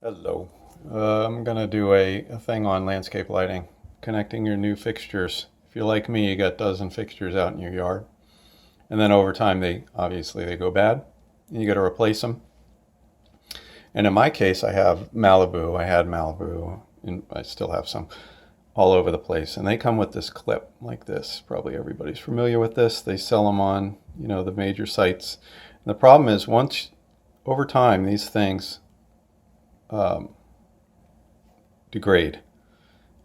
Hello. I'm going to do a thing on landscape lighting, connecting your new fixtures. If you're like me, you got a dozen fixtures out in your yard. And then over time, they go bad. And you got to replace them. And in my case, I have Malibu. I had Malibu, and I still have some all over the place. And they come with this clip like this. Probably everybody's familiar with this. They sell them on, the major sites. And the problem is over time, these things um, degrade.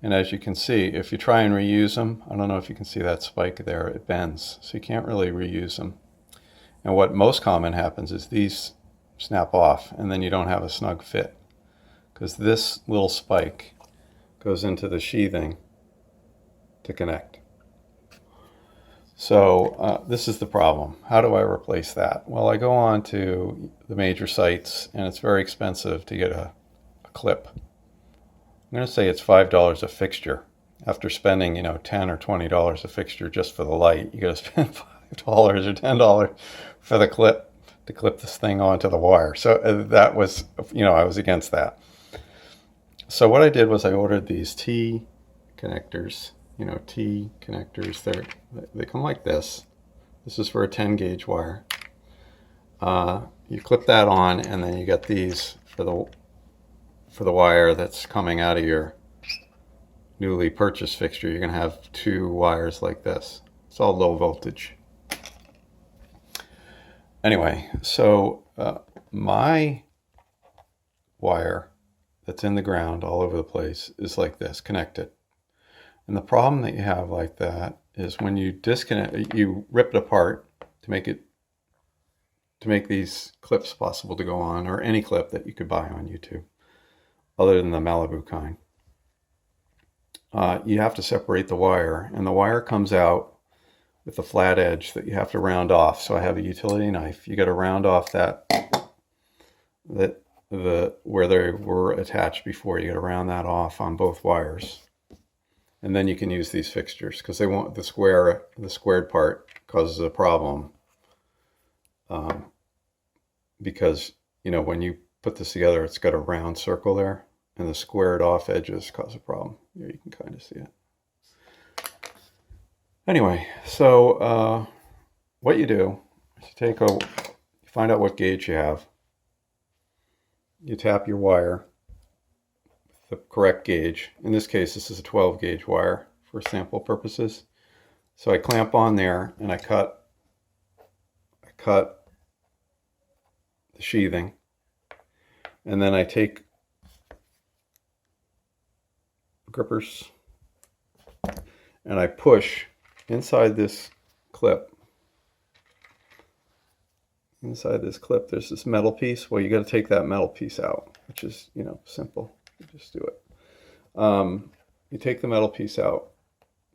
And as you can see, if you try and reuse them, I don't know if you can see that spike there, it bends. So you can't really reuse them. And what most common happens is these snap off and then you don't have a snug fit because this little spike goes into the sheathing to connect. So this is the problem. How do I replace that? Well, I go on to the major sites and it's very expensive to get a clip. I'm going to say it's $5 a fixture. After spending, $10 or $20 a fixture just for the light, you got to spend $5 or $10 for the clip to clip this thing onto the wire. So that was, I was against that. So what I did was I ordered these T connectors. T connectors. They come like this. This is for a 10 gauge wire. You clip that on, and then you get these for the wire that's coming out of your newly purchased fixture. You're going to have two wires like this. It's all low voltage. Anyway, so my wire that's in the ground all over the place is like this, connected. And the problem that you have like that is when you disconnect, you rip it apart to make these clips possible to go on, or any clip that you could buy on YouTube other than the Malibu kind. You have to separate the wire, and the wire comes out with a flat edge that you have to round off. So I have a utility knife. You got to round off that where they were attached before. You got to round that off on both wires, and then you can use these fixtures because they want the squared part causes a problem. Because when you put this together, it's got a round circle there, and the squared off edges cause a problem. Here you can kind of see it. Anyway, so what you do is you find out what gauge you have. You tap your wire with the correct gauge. In this case, this is a 12 gauge wire for sample purposes. So I clamp on there and I cut the sheathing, and then I take grippers and I push inside this clip. Inside this clip, there's this metal piece. Well, you got to take that metal piece out, which is, simple. You just do it. You take the metal piece out,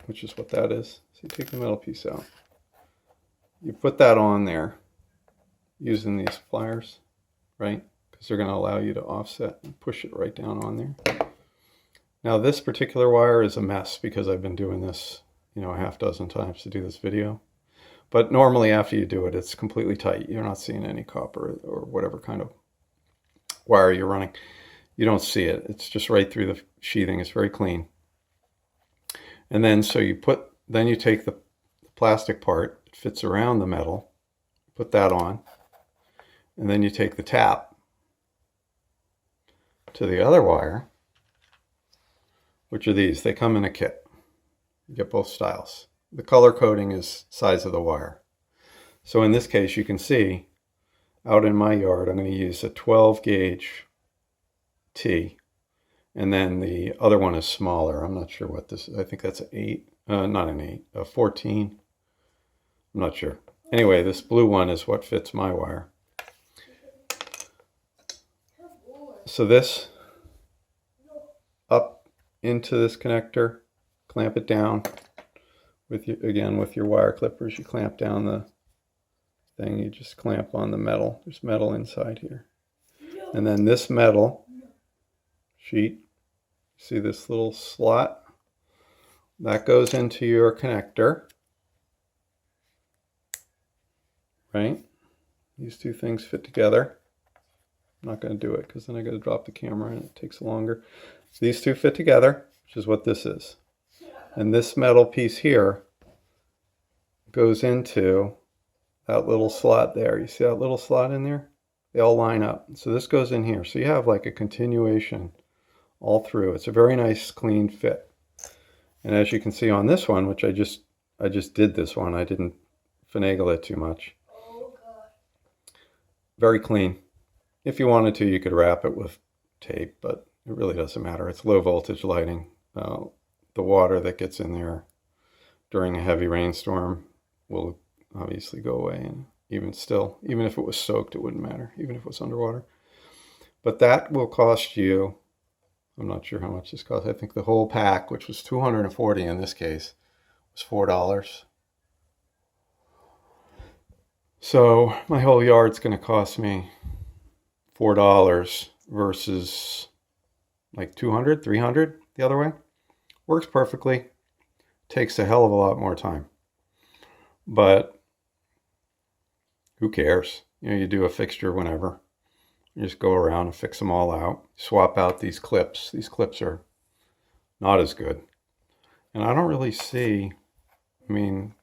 which is what that is. So you take the metal piece out. You put that on there using these pliers, right? Because they're going to allow you to offset and push it right down on there. Now this particular wire is a mess because I've been doing this, a half dozen times to do this video. But normally after you do it, it's completely tight. You're not seeing any copper or whatever kind of wire you're running. You don't see it. It's just right through the sheathing. It's very clean. And then so you take the plastic part, it fits around the metal, put that on, and then you take the tap to the other wire, which are these. They come in a kit. You get both styles. The color coding is size of the wire. So in this case, you can see out in my yard, I'm going to use a 12 gauge T, and then the other one is smaller. I'm not sure what this is. I think that's an 8, not an 8, a 14. I'm not sure. Anyway, this blue one is what fits my wire. So this up into this connector, clamp it down with your wire clippers. You clamp down the thing, you just clamp on the metal. There's metal inside here. And then this metal sheet, see this little slot? That goes into your connector, right? These two things fit together. I'm not going to do it because then I got to drop the camera and it takes longer. So these two fit together, which is what this is. And this metal piece here goes into that little slot there. You see that little slot in there? They all line up. So this goes in here. So you have like a continuation all through. It's a very nice clean fit. And as you can see on this one, which I just did this one, I didn't finagle it too much. Very clean. If you wanted to, you could wrap it with tape, but it really doesn't matter. It's low voltage lighting. The water that gets in there during a heavy rainstorm will obviously go away, and even if it was soaked, it wouldn't matter, even if it was underwater. But that will cost you, I'm not sure how much this cost. I think the whole pack, which was $240 in this case, was $4. So my whole yard's going to cost me $4 versus like $200, $300 the other way. Works perfectly. Takes a hell of a lot more time. But who cares? You know, you do a fixture whenever. You just go around and fix them all out. Swap out these clips. These clips are not as good. And I don't really see, I mean,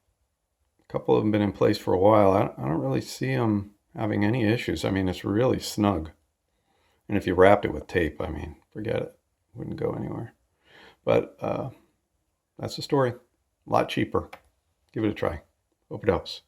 a couple of them have been in place for a while. I don't really see them having any issues. I mean, it's really snug. And if you wrapped it with tape, I mean, forget it. It wouldn't go anywhere. But that's the story. A lot cheaper. Give it a try. Hope it helps.